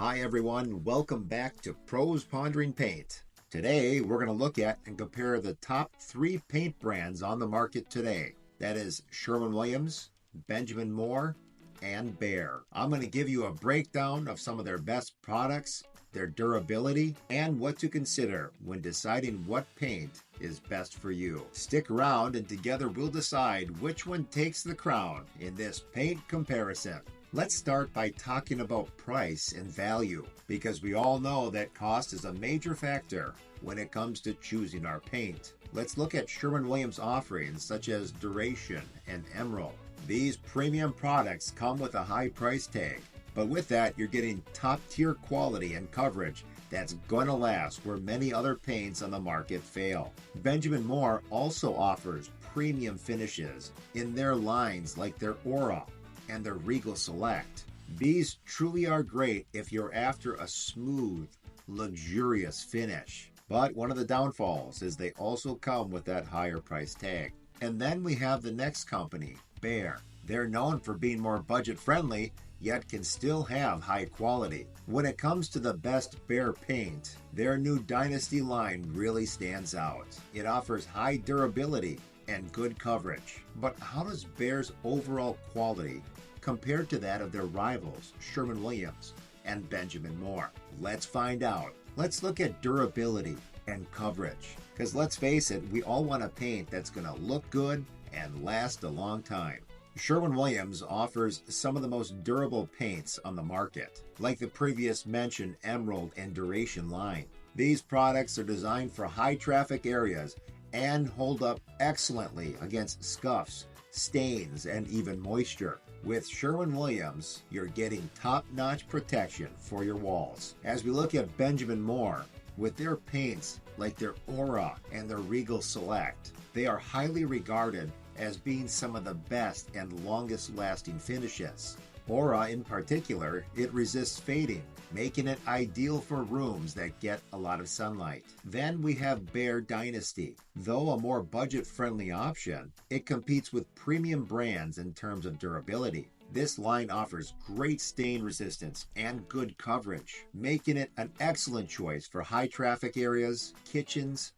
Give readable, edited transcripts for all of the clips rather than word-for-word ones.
Hi everyone, welcome back to Pros Pondering Paint. Today we're going to look at and compare the top 3 paint brands on the market today. That is Sherwin-Williams, Benjamin Moore, and Behr. I'm going to give you a breakdown of some of their best products, their durability, and what to consider when deciding what paint is best for you. Stick around and together we'll decide which one takes the crown in this paint comparison. Let's start by talking about price and value, because we all know that cost is a major factor when it comes to choosing our paint. Let's look at Sherwin-Williams offerings such as Duration and Emerald. These premium products come with a high price tag, but with that you're getting top-tier quality and coverage that's gonna last where many other paints on the market fail. Benjamin Moore also offers premium finishes in their lines like their Aura and their Regal Select. These truly are great if you're after a smooth, luxurious finish. But one of the downfalls is they also come with that higher price tag. And then we have the next company, Behr. They're known for being more budget friendly, yet can still have high quality. When it comes to the best Behr paint, their new Dynasty line really stands out. It offers high durability and good coverage. But how does Behr's overall quality compare to that of their rivals, Sherwin-Williams and Benjamin Moore? Let's find out. Let's look at durability and coverage, because let's face it, we all want a paint that's going to look good and last a long time. Sherwin-Williams offers some of the most durable paints on the market, like the previous mentioned Emerald and Duration line. These products are designed for high traffic areas and hold up excellently against scuffs, stains, and even moisture. With Sherwin-Williams, you're getting top-notch protection for your walls. As we look at Benjamin Moore, with their paints like their Aura and their Regal Select, they are highly regarded as being some of the best and longest lasting finishes. Aura in particular, it resists fading, making it ideal for rooms that get a lot of sunlight. Then we have Behr Dynasty. Though a more budget-friendly option, it competes with premium brands in terms of durability. This line offers great stain resistance and good coverage, making it an excellent choice for high traffic areas, kitchens,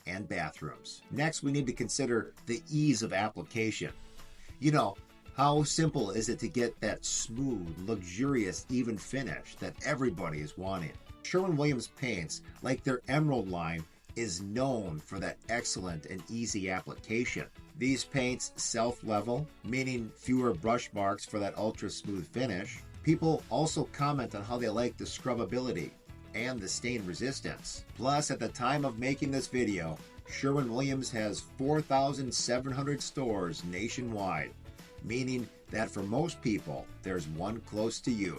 and bathrooms. Next, we need to consider the ease of application. How simple is it to get that smooth, luxurious, even finish that everybody is wanting? Sherwin-Williams paints, like their Emerald line, is known for that excellent and easy application. These paints self-level, meaning fewer brush marks for that ultra-smooth finish. People also comment on how they like the scrubbability and the stain resistance. Plus, at the time of making this video, Sherwin-Williams has 4,700 stores nationwide, meaning that for most people, there's one close to you.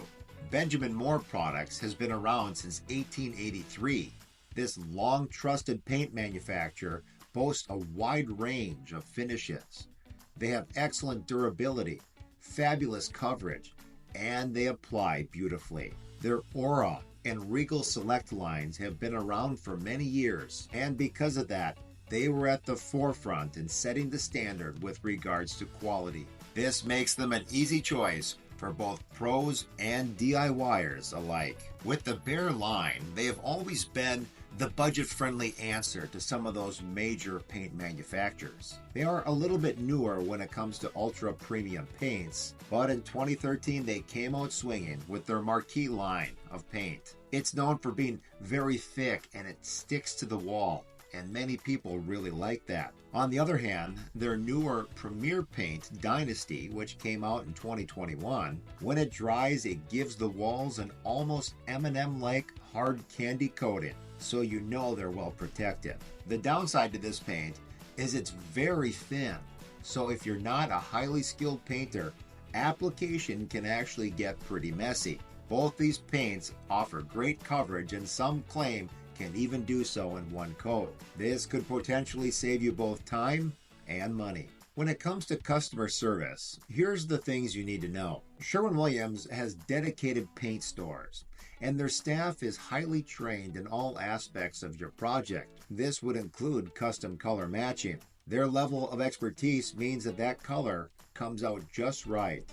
Benjamin Moore Products has been around since 1883. This long-trusted paint manufacturer boasts a wide range of finishes. They have excellent durability, fabulous coverage, and they apply beautifully. Their Aura and Regal Select lines have been around for many years, and because of that, they were at the forefront in setting the standard with regards to quality. This makes them an easy choice for both pros and DIYers alike. With the Behr line, they have always been the budget-friendly answer to some of those major paint manufacturers. They are a little bit newer when it comes to ultra-premium paints, but in 2013 they came out swinging with their marquee line of paint. It's known for being very thick and it sticks to the wall, and many people really like that. On the other hand, their newer premier paint, Dynasty, which came out in 2021, when it dries, it gives the walls an almost M&M-like hard candy coating, so you know they're well protected. The downside to this paint is it's very thin, so if you're not a highly skilled painter, application can actually get pretty messy. Both these paints offer great coverage, and some claim can even do so in one coat. This could potentially save you both time and money. When it comes to customer service, here's the things you need to know. Sherwin-Williams has dedicated paint stores, and their staff is highly trained in all aspects of your project. This would include custom color matching. Their level of expertise means that color comes out just right.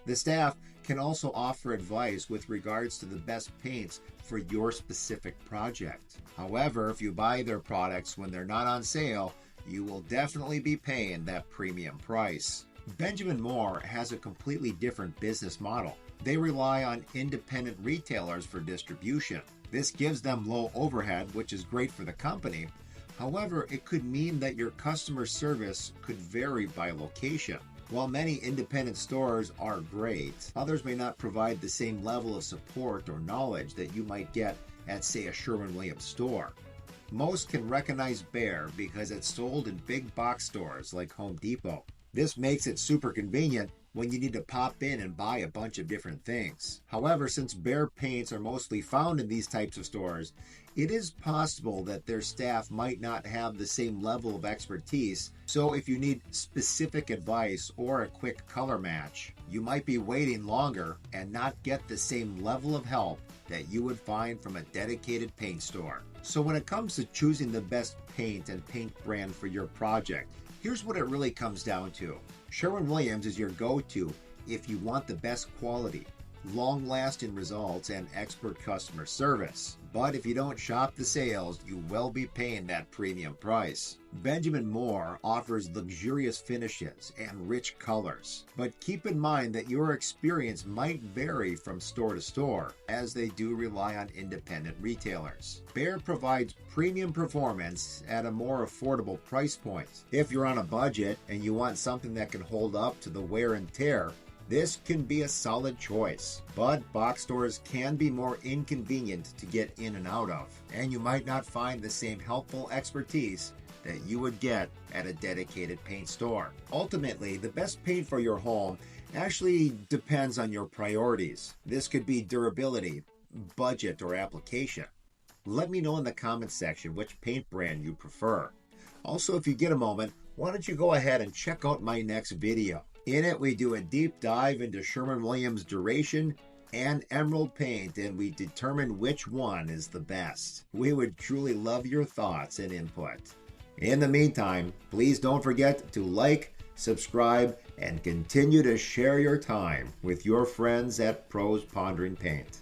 The staff can also offer advice with regards to the best paints for your specific project. However, if you buy their products when they're not on sale, you will definitely be paying that premium price. Benjamin Moore has a completely different business model. They rely on independent retailers for distribution. This gives them low overhead, which is great for the company. However, it could mean that your customer service could vary by location. While many independent stores are great, others may not provide the same level of support or knowledge that you might get at, say, a Sherwin-Williams store. Most can recognize Behr because it's sold in big box stores like Home Depot. This makes it super convenient when you need to pop in and buy a bunch of different things. However, since Behr paints are mostly found in these types of stores, it is possible that their staff might not have the same level of expertise. So if you need specific advice or a quick color match, you might be waiting longer and not get the same level of help that you would find from a dedicated paint store. So when it comes to choosing the best paint and paint brand for your project, here's what it really comes down to. Sherwin-Williams is your go-to if you want the best quality, long-lasting results, and expert customer service. But if you don't shop the sales, you will be paying that premium price. Benjamin Moore offers luxurious finishes and rich colors, but keep in mind that your experience might vary from store to store, as they do rely on independent retailers. Behr provides premium performance at a more affordable price point. If you're on a budget and you want something that can hold up to the wear and tear, this can be a solid choice, but box stores can be more inconvenient to get in and out of, and you might not find the same helpful expertise that you would get at a dedicated paint store. Ultimately, the best paint for your home actually depends on your priorities. This could be durability, budget, or application. Let me know in the comments section which paint brand you prefer. Also, if you get a moment, why don't you go ahead and check out my next video. In it, we do a deep dive into Sherwin-Williams duration and emerald paint, and we determine which one is the best. We would truly love your thoughts and input. In the meantime, please don't forget to like, subscribe, and continue to share your time with your friends at Pros Pondering Paint.